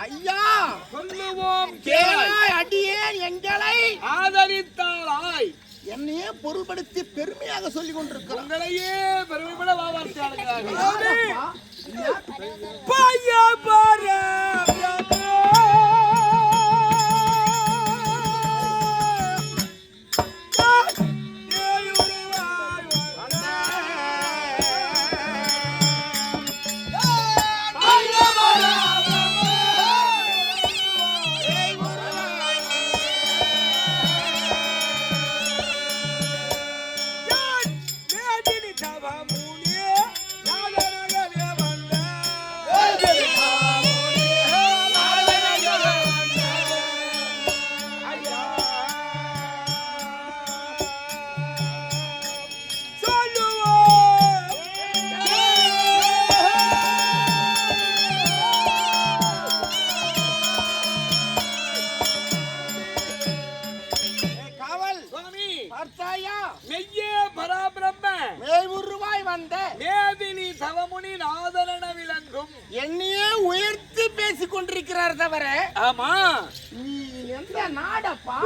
ஐயா சொல்லுவோம் கேளாய் அடியேன் எங்களை ஆதரித்தாளாய் என்னையே பொருள்படுத்தி பெருமையாக சொல்லிக் கொண்டிருக்கிறோம். உங்களையே பெருமைப்பட வாவார்த்தையாளர்களாக என்னையே உயர்த்தி பேசிக் கொண்டிருக்கிறார் தவிர ஆமா நீ எந்த நாடப்பா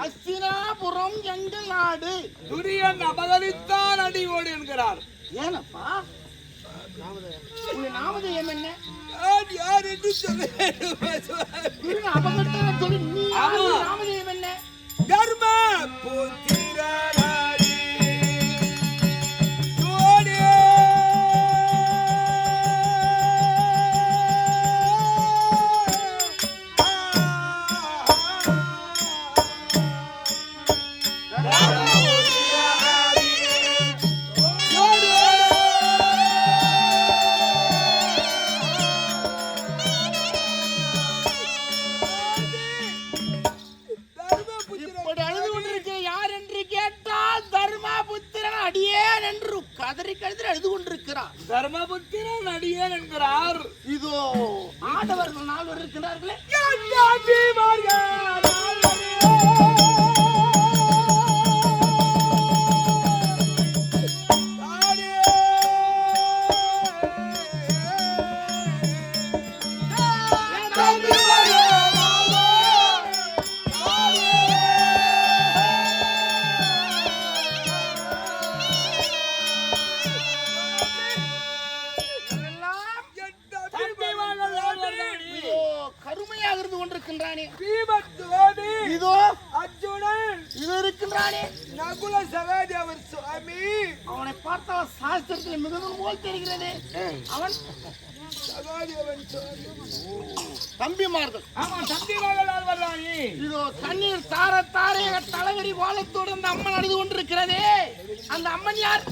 அஸ்தினாபுரம் எங்கள் நாடு. துரியன் அபகரித்தான் அடியோடு என்கிறார். ஏனப்பா நாமதேயம் என்ன? யார் என்று சொல்ல அபகரித்தான் சொல்லி நீ நாமதேயம் என்ன? தர்ம புத்திரனாரி தர்மபுத்திரன் அடியேன் என்கிறார். இதோ ஆடவர்கள் 4 இருக்கிறார்களே, இதோ அர்ஜுனன் இது இருக்கின்றானே நகுல சகாதேவர் சுவாமி. அவனை பார்த்தால் சாஸ்திரத்தில் மிகவும் போல் தெரிகிறது. அவன் சகாதேவன் தம்பிமார்கள். அவன் தம்பிமார்களால் வர்றானே. இதோ தண்ணீர் தார தாரைய தலைவரி வாழத்தோடு அந்த அம்மன் அழுது கொண்டிருக்கிறதே. அந்த அம்மன் யார்?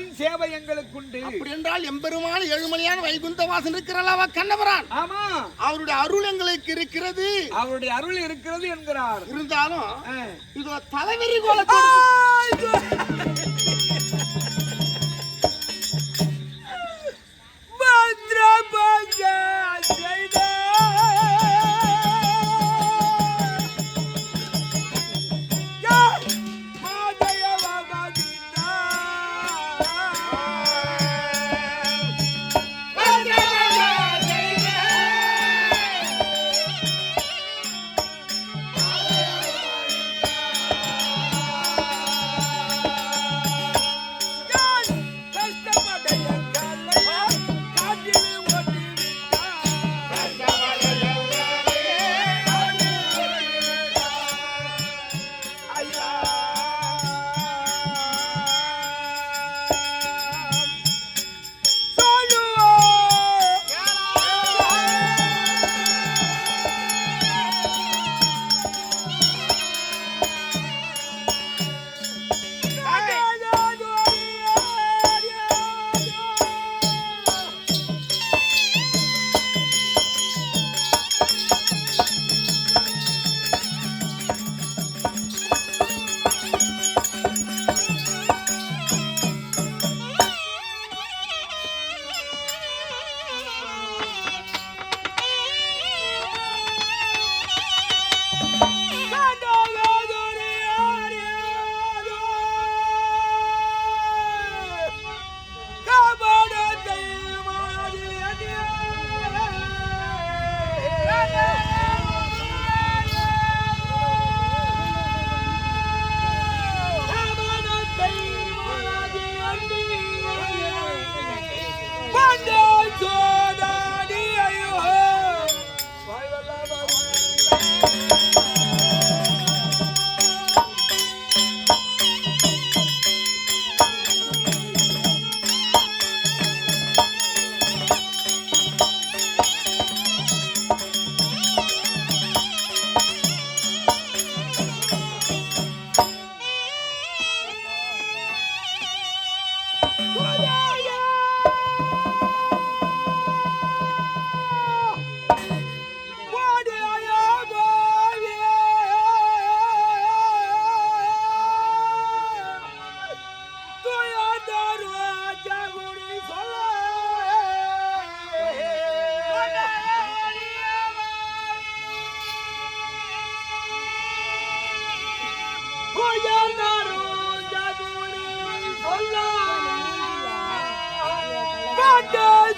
உன் சேவை எங்களுக்கு உண்டு. அப்படி என்றால் எம்பெருமான ஏழுமலையான வைகுந்த வாசன் இருக்கிறல்லவா கண்ணபுரான், ஆமா, அவருடைய அருள் எங்களுக்கு இருக்கிறது, அவருடைய அருள் இருக்கிறது என்கிறார். இருந்தாலும் இதோ தலைவெறி கோலத்தோடு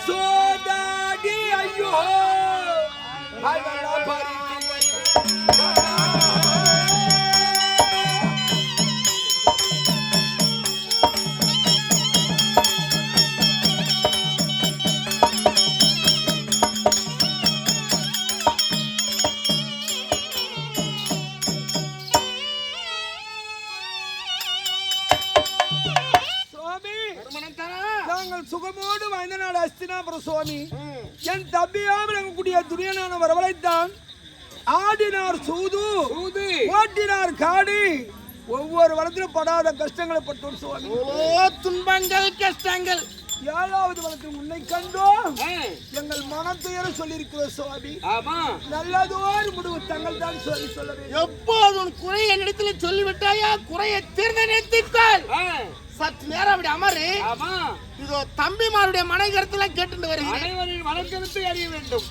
சோதாடி ஐயோ சுகமோடு வாழ்ந்த நாடு அஸ்தினாபுர சுவாமி. என் தம்பியாக விளங்கக்கூடிய துரியனான வரவழைத்தான். ஆடினார் சூது, ஓட்டினார் காடு. ஒவ்வொரு வளத்திலும் படாத கஷ்டங்களை பட்டோம் சுவாமி. துன்பங்கள் கஷ்டங்கள். 7வது வளத்தில் உன்னை கண்டோம். எங்கள் மனத்துயர சொல்லியிருக்கிறோம் சுவாமி. நல்லதோர் முடிவு தங்கள் தான் சொல்லி சொல்ல வேண்டும். எப்போது உன் குறையை என்னிடத்தில் சொல்லிவிட்டாயா? குறையை தீர்ந்த நிறுத்திக்கொள். சற்று நேரம் அப்படி அமரு. இதோ தம்பிமாருடைய மனை கருத்துல கேட்டு வருகிறேன். மனை கருத்து அறிய வேண்டும்.